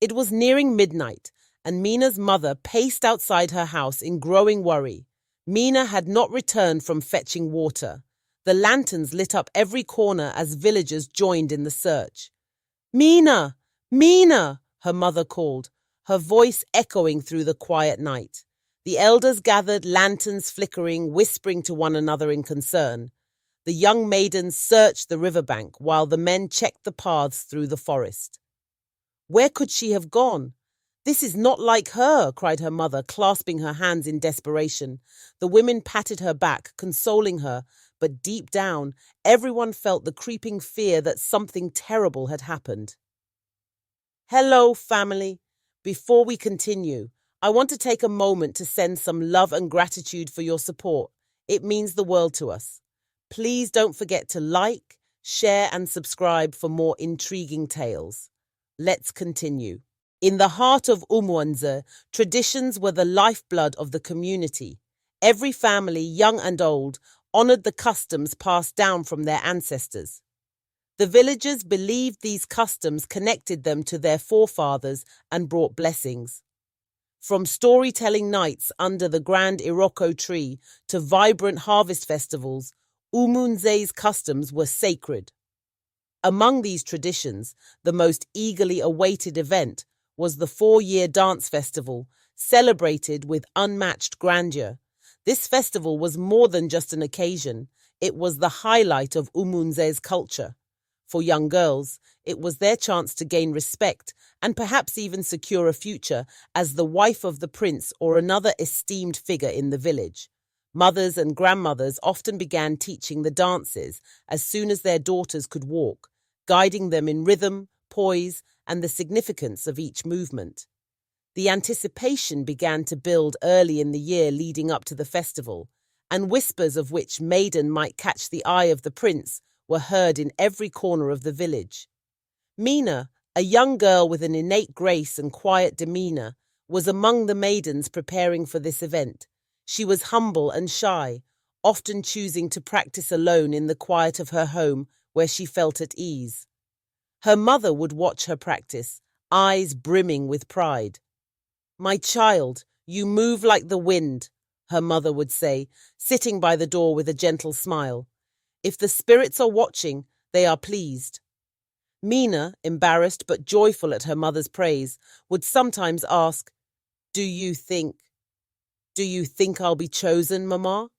It was nearing midnight, and Mena's mother paced outside her house in growing worry. Mena had not returned from fetching water. The lanterns lit up every corner as villagers joined in the search. "Mena! Mena!" her mother called, her voice echoing through the quiet night. The elders gathered, lanterns flickering, whispering to one another in concern. The young maidens searched the riverbank while the men checked the paths through the forest. "Where could she have gone? This is not like her," cried her mother, clasping her hands in desperation. The women patted her back, consoling her, but deep down, everyone felt the creeping fear that something terrible had happened. Hello, family. Before we continue, I want to take a moment to send some love and gratitude for your support. It means the world to us. Please don't forget to like, share, and subscribe for more intriguing tales. Let's continue. In the heart of Umu-Nze, traditions were the lifeblood of the community. Every family, young and old, honored the customs passed down from their ancestors. The villagers believed these customs connected them to their forefathers and brought blessings. From storytelling nights under the grand Iroko tree to vibrant harvest festivals, Umu-Nze's customs were sacred. Among these traditions, the most eagerly awaited event was the 4-year dance festival, celebrated with unmatched grandeur. This festival was more than just an occasion, it was the highlight of Umu-Nze's culture. For young girls, it was their chance to gain respect and perhaps even secure a future as the wife of the prince or another esteemed figure in the village. Mothers and grandmothers often began teaching the dances as soon as their daughters could walk, guiding them in rhythm, poise, and the significance of each movement. The anticipation began to build early in the year leading up to the festival, and whispers of which maiden might catch the eye of the prince were heard in every corner of the village. Mena, a young girl with an innate grace and quiet demeanor, was among the maidens preparing for this event. She was humble and shy, often choosing to practice alone in the quiet of her home where she felt at ease. Her mother would watch her practice, eyes brimming with pride. "My child, you move like the wind," her mother would say, sitting by the door with a gentle smile. "If the spirits are watching, they are pleased." Mena, embarrassed but joyful at her mother's praise, would sometimes ask, Do you think I'll be chosen, Mama?"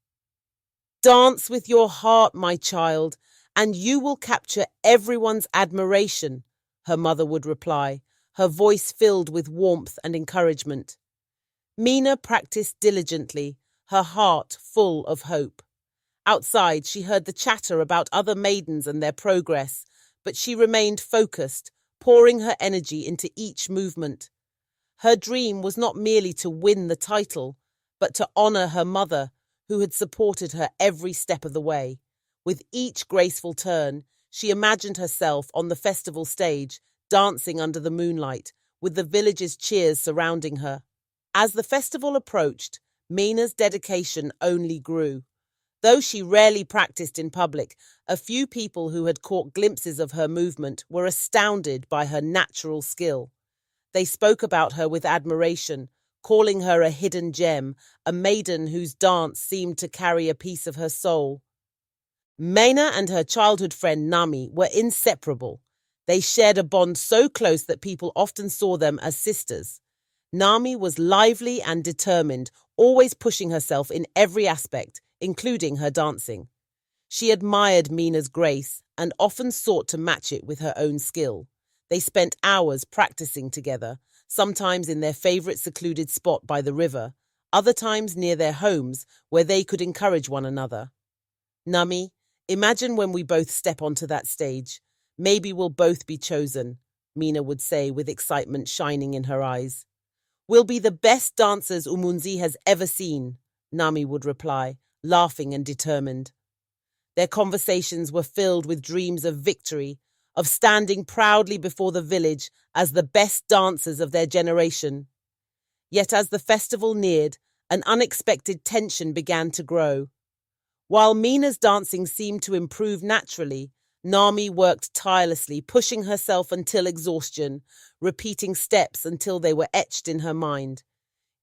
"Dance with your heart, my child, and you will capture everyone's admiration," her mother would reply, her voice filled with warmth and encouragement. Mena practiced diligently, her heart full of hope. Outside, she heard the chatter about other maidens and their progress, but she remained focused, pouring her energy into each movement. Her dream was not merely to win the title, but to honor her mother, who had supported her every step of the way. With each graceful turn, she imagined herself on the festival stage, dancing under the moonlight, with the village's cheers surrounding her. As the festival approached, Mena's dedication only grew. Though she rarely practiced in public, a few people who had caught glimpses of her movement were astounded by her natural skill. They spoke about her with admiration, calling her a hidden gem, a maiden whose dance seemed to carry a piece of her soul. Mena and her childhood friend Nami were inseparable. They shared a bond so close that people often saw them as sisters. Nami was lively and determined, always pushing herself in every aspect, including her dancing. She admired Mena's grace and often sought to match it with her own skill. They spent hours practicing together, sometimes in their favorite secluded spot by the river, other times near their homes where they could encourage one another. "Nami, imagine when we both step onto that stage. Maybe we'll both be chosen," Mena would say with excitement shining in her eyes. "We'll be the best dancers Umu-Nze has ever seen," Nami would reply, laughing and determined. Their conversations were filled with dreams of victory, of standing proudly before the village as the best dancers of their generation. Yet as the festival neared, an unexpected tension began to grow. While Mena's dancing seemed to improve naturally, Nami worked tirelessly, pushing herself until exhaustion, repeating steps until they were etched in her mind.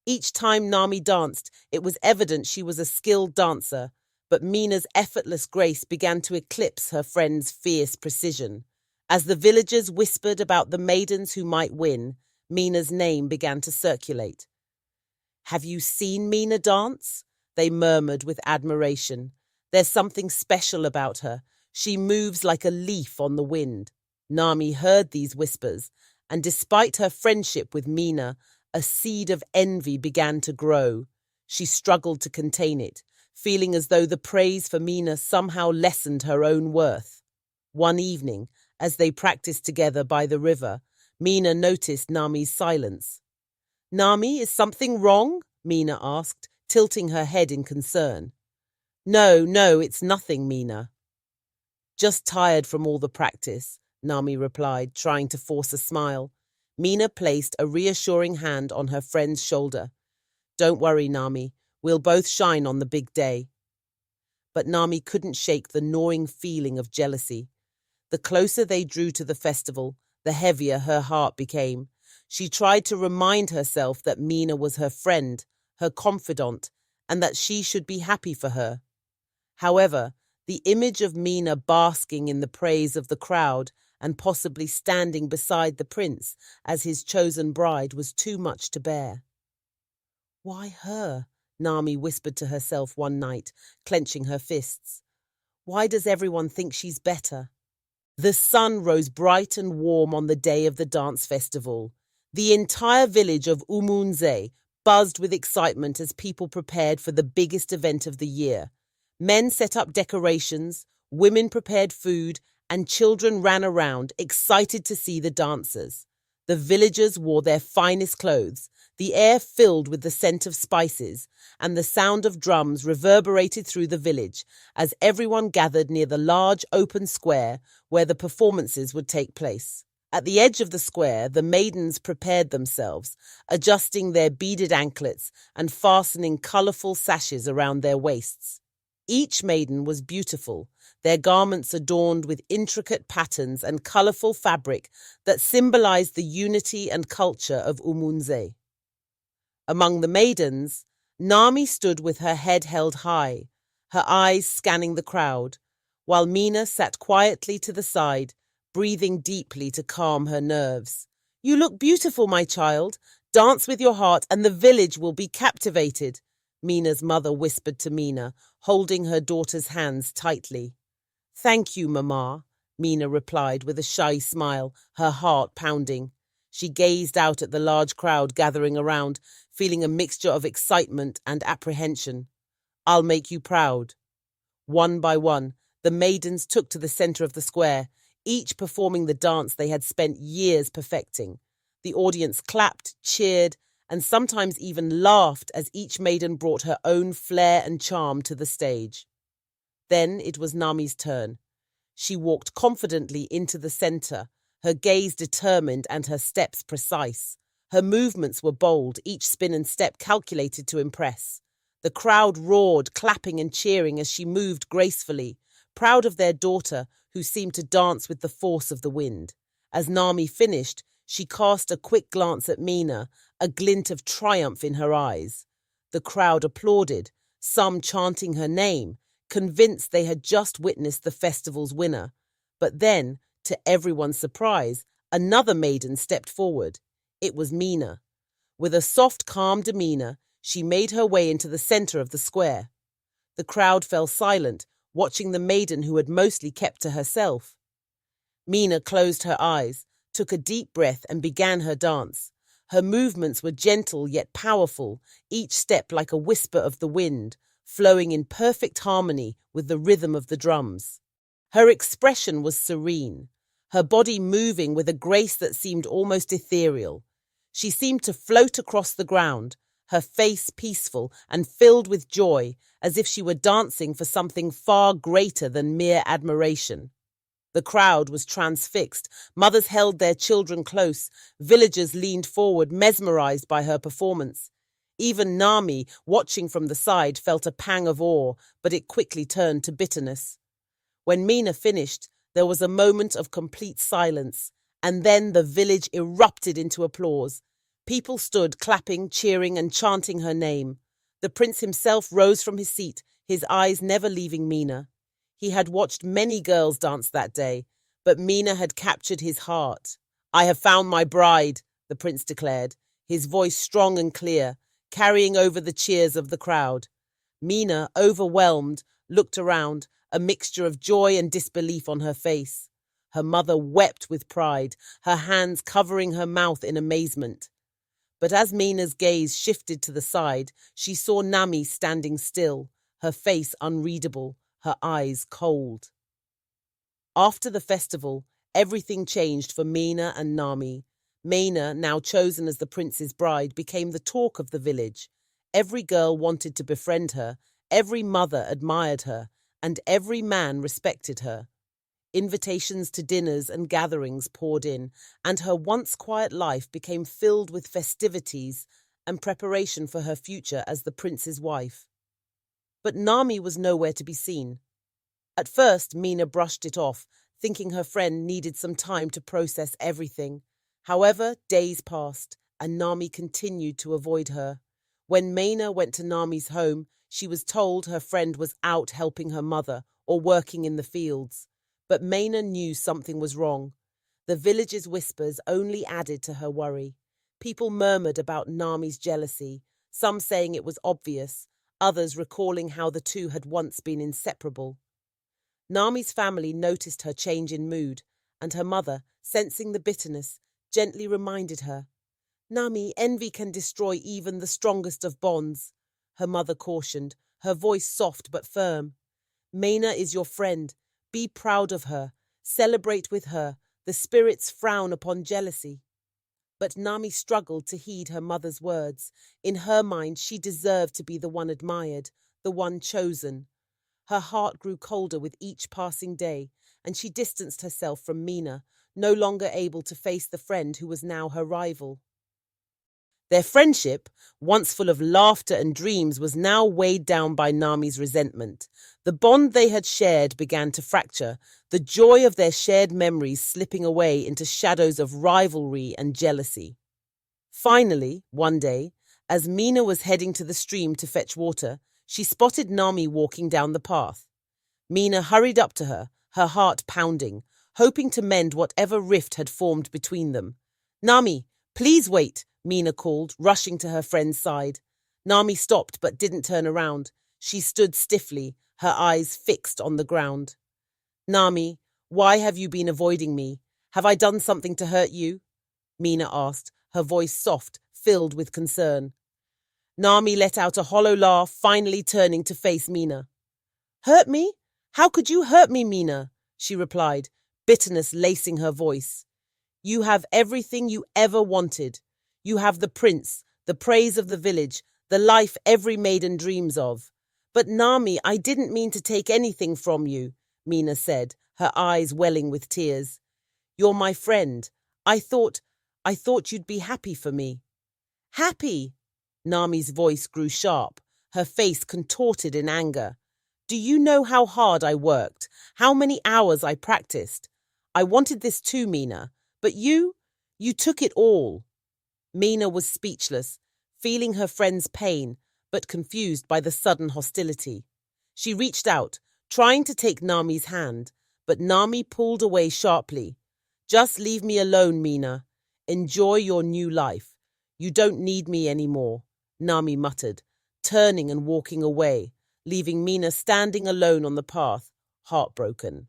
Each time Nami danced, it was evident she was a skilled dancer, but Mina's effortless grace began to eclipse her friend's fierce precision. As the villagers whispered about the maidens who might win, Mina's name began to circulate. "Have you seen Mena dance?" they murmured with admiration. "There's something special about her. She moves like a leaf on the wind." Nami heard these whispers, and despite her friendship with Mena, a seed of envy began to grow. She struggled to contain it, feeling as though the praise for Mena somehow lessened her own worth. One evening, as they practiced together by the river, Mena noticed Nami's silence. "Nami, is something wrong?" Mena asked, tilting her head in concern. No, it's nothing, Mena." "Just tired from all the practice," Nami replied, trying to force a smile. Mena placed a reassuring hand on her friend's shoulder. "Don't worry, Nami. We'll both shine on the big day." But Nami couldn't shake the gnawing feeling of jealousy. The closer they drew to the festival, the heavier her heart became. She tried to remind herself that Mena was her friend, her confidant, and that she should be happy for her. However, the image of Mena basking in the praise of the crowd and possibly standing beside the prince as his chosen bride was too much to bear. "Why her?" Nami whispered to herself one night, clenching her fists. "Why does everyone think she's better?" The sun rose bright and warm on the day of the dance festival. The entire village of Umu-Nze buzzed with excitement as people prepared for the biggest event of the year. Men set up decorations, women prepared food, and children ran around, excited to see the dancers. The villagers wore their finest clothes, the air filled with the scent of spices, and the sound of drums reverberated through the village as everyone gathered near the large open square where the performances would take place. At the edge of the square, the maidens prepared themselves, adjusting their beaded anklets and fastening colourful sashes around their waists. Each maiden was beautiful, their garments adorned with intricate patterns and colourful fabric that symbolized the unity and culture of Umu-Nze. Among the maidens, Nami stood with her head held high, her eyes scanning the crowd, while Mena sat quietly to the side, breathing deeply to calm her nerves. "You look beautiful, my child. Dance with your heart and the village will be captivated," Mena's mother whispered to Mena, holding her daughter's hands tightly. "Thank you, Mama," Mena replied with a shy smile, her heart pounding. She gazed out at the large crowd gathering around, feeling a mixture of excitement and apprehension. "I'll make you proud." One by one, the maidens took to the center of the square, each performing the dance they had spent years perfecting. The audience clapped, cheered, and sometimes even laughed as each maiden brought her own flair and charm to the stage. Then it was Nami's turn. She walked confidently into the center, her gaze determined and her steps precise. Her movements were bold, each spin and step calculated to impress. The crowd roared, clapping and cheering as she moved gracefully, proud of their daughter, who seemed to dance with the force of the wind. As Nami finished, she cast a quick glance at Mena, a glint of triumph in her eyes. The crowd applauded, some chanting her name, convinced they had just witnessed the festival's winner. But then, to everyone's surprise, another maiden stepped forward. It was Mena. With a soft, calm demeanor, she made her way into the center of the square. The crowd fell silent, watching the maiden who had mostly kept to herself. Mena closed her eyes, took a deep breath, and began her dance. Her movements were gentle yet powerful, each step like a whisper of the wind, flowing in perfect harmony with the rhythm of the drums. Her expression was serene, her body moving with a grace that seemed almost ethereal. She seemed to float across the ground, her face peaceful and filled with joy, as if she were dancing for something far greater than mere admiration. The crowd was transfixed. Mothers held their children close. Villagers leaned forward, mesmerized by her performance. Even Nami, watching from the side, felt a pang of awe, but it quickly turned to bitterness. When Mena finished, There was a moment of complete silence, and then the village erupted into applause. People stood clapping, cheering, and chanting her name. The prince himself rose from his seat, his eyes never leaving Mena. He had watched many girls dance that day, but Mena had captured his heart. "I have found my bride," the prince declared, his voice strong and clear, carrying over the cheers of the crowd. Mena, overwhelmed, looked around, a mixture of joy and disbelief on her face. Her mother wept with pride, her hands covering her mouth in amazement. But as Mena's gaze shifted to the side, she saw Nami standing still, her face unreadable, her eyes cold. After the festival, everything changed for Mena and Nami. Mena, now chosen as the prince's bride, became the talk of the village. Every girl wanted to befriend her, every mother admired her, and every man respected her. Invitations to dinners and gatherings poured in, and her once quiet life became filled with festivities and preparation for her future as the prince's wife. But Nami was nowhere to be seen. At first, Mena brushed it off, thinking her friend needed some time to process everything. However, days passed, and Nami continued to avoid her. When Mena went to Nami's home, she was told her friend was out helping her mother or working in the fields. But Mena knew something was wrong. The village's whispers only added to her worry. People murmured about Nami's jealousy, some saying it was obvious, others recalling how the two had once been inseparable. Nami's family noticed her change in mood, and her mother, sensing the bitterness, gently reminded her, "Nami, envy can destroy even the strongest of bonds," her mother cautioned, her voice soft but firm. "Mena is your friend. Be proud of her. Celebrate with her. The spirits frown upon jealousy." But Nami struggled to heed her mother's words. In her mind, she deserved to be the one admired, the one chosen. Her heart grew colder with each passing day, and she distanced herself from Mena, no longer able to face the friend who was now her rival. Their friendship, once full of laughter and dreams, was now weighed down by Nami's resentment. The bond they had shared began to fracture, the joy of their shared memories slipping away into shadows of rivalry and jealousy. Finally, one day, as Mena was heading to the stream to fetch water, she spotted Nami walking down the path. Mena hurried up to her, her heart pounding, hoping to mend whatever rift had formed between them. "Nami, please wait," Mena called, rushing to her friend's side. Nami stopped but didn't turn around. She stood stiffly, her eyes fixed on the ground. "Nami, why have you been avoiding me? Have I done something to hurt you?" Mena asked, her voice soft, filled with concern. Nami let out a hollow laugh, finally turning to face Mena. "Hurt me? How could you hurt me, Mena?" she replied, bitterness lacing her voice. "You have everything you ever wanted. You have the prince, the praise of the village, the life every maiden dreams of. But Nami, I didn't mean to take anything from you," Mena said, her eyes welling with tears. "You're my friend. I thought you'd be happy for me." "Happy?" Nami's voice grew sharp, her face contorted in anger. "Do you know how hard I worked, how many hours I practiced? I wanted this too, Mena, but you took it all." Mena was speechless, feeling her friend's pain, but confused by the sudden hostility. She reached out, trying to take Nami's hand, but Nami pulled away sharply. "Just leave me alone, Mena. Enjoy your new life. You don't need me anymore," Nami muttered, turning and walking away, leaving Mena standing alone on the path, heartbroken.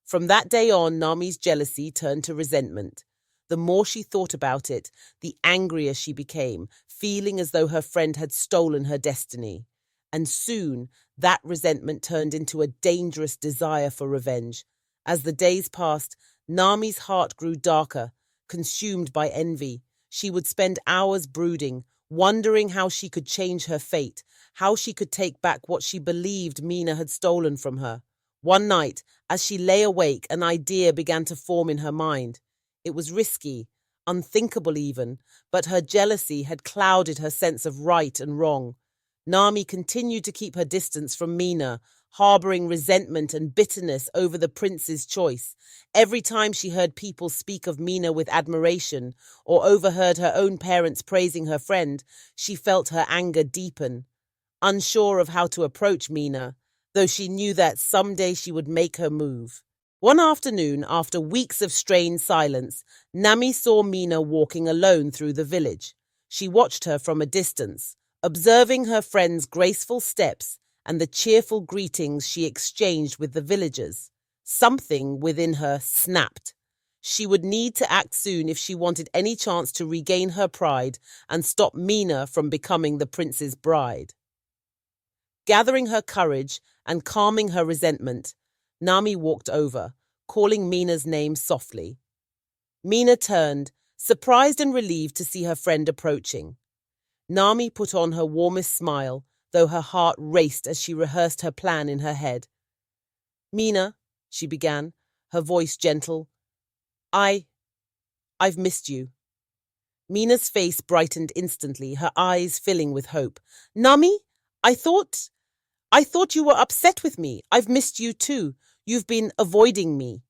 From that day on, Nami's jealousy turned to resentment. The more she thought about it, the angrier she became, feeling as though her friend had stolen her destiny. And soon, that resentment turned into a dangerous desire for revenge. As the days passed, Nami's heart grew darker, consumed by envy. She would spend hours brooding, wondering how she could change her fate, how she could take back what she believed Mena had stolen from her. One night, as she lay awake, an idea began to form in her mind. It was risky, unthinkable even, but her jealousy had clouded her sense of right and wrong. Nami continued to keep her distance from Mena, harboring resentment and bitterness over the prince's choice. Every time she heard people speak of Mena with admiration or overheard her own parents praising her friend, she felt her anger deepen. Unsure of how to approach Mena, though she knew that someday she would make her move. One afternoon, after weeks of strained silence, Nami saw Mena walking alone through the village. She watched her from a distance, observing her friend's graceful steps and the cheerful greetings she exchanged with the villagers. Something within her snapped. She would need to act soon if she wanted any chance to regain her pride and stop Mena from becoming the prince's bride. Gathering her courage and calming her resentment, Nami walked over, calling Mena's name softly. Mena turned, surprised and relieved to see her friend approaching. Nami put on her warmest smile, though her heart raced as she rehearsed her plan in her head. "Mena," she began, her voice gentle, I've missed you." Mena's face brightened instantly, her eyes filling with hope. "Nami, I thought you were upset with me. I've missed you too. You've been avoiding me."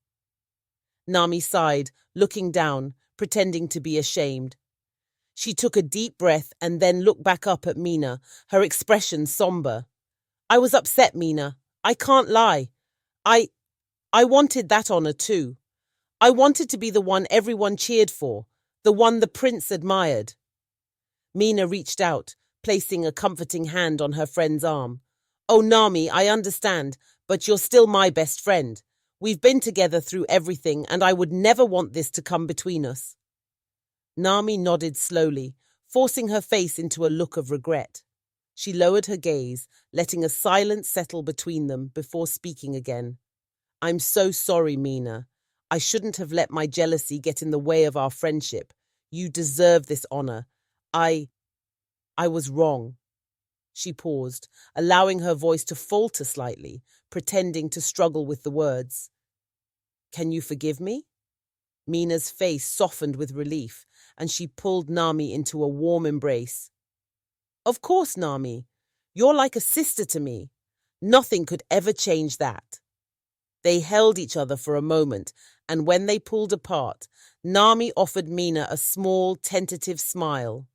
Nami sighed, looking down, pretending to be ashamed. She took a deep breath and then looked back up at Mena, her expression somber. "I was upset, Mena. I can't lie. I wanted that honor too. I wanted to be the one everyone cheered for, the one the prince admired." Mena reached out, placing a comforting hand on her friend's arm. "Oh, Nami, I understand, but you're still my best friend. We've been together through everything, and I would never want this to come between us." Nami nodded slowly, forcing her face into a look of regret. She lowered her gaze, letting a silence settle between them before speaking again. "I'm so sorry, Mena. I shouldn't have let my jealousy get in the way of our friendship. You deserve this honor. I was wrong." She paused, allowing her voice to falter slightly, pretending to struggle with the words. "Can you forgive me?" Mena's face softened with relief, and she pulled Nami into a warm embrace. "Of course, Nami. You're like a sister to me. Nothing could ever change that." They held each other for a moment, and when they pulled apart, Nami offered Mena a small, tentative smile.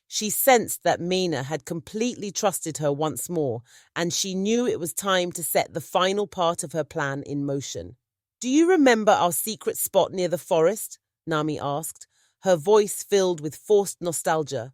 She sensed that Mena had completely trusted her once more, and she knew it was time to set the final part of her plan in motion. "Do you remember our secret spot near the forest?" Nami asked, her voice filled with forced nostalgia.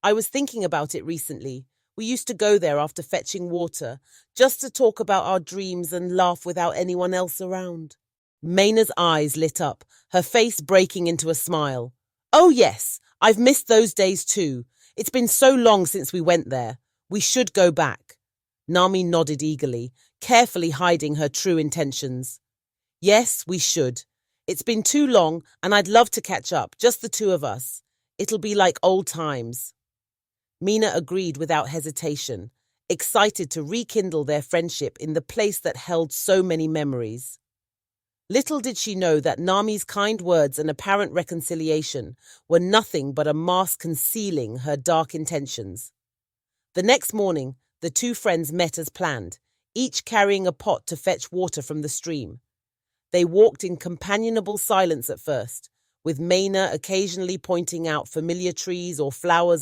"I was thinking about it recently. We used to go there after fetching water, just to talk about our dreams and laugh without anyone else around." Mena's eyes lit up, her face breaking into a smile. "Oh yes, I've missed those days too. It's been so long since we went there. We should go back." Nami nodded eagerly, carefully hiding her true intentions. "Yes, we should. It's been too long, and I'd love to catch up, just the two of us. It'll be like old times." Mena agreed without hesitation, excited to rekindle their friendship in the place that held so many memories. Little did she know that Nami's kind words and apparent reconciliation were nothing but a mask concealing her dark intentions. The next morning, the two friends met as planned, each carrying a pot to fetch water from the stream. They walked in companionable silence at first, with Mena occasionally pointing out familiar trees or flowers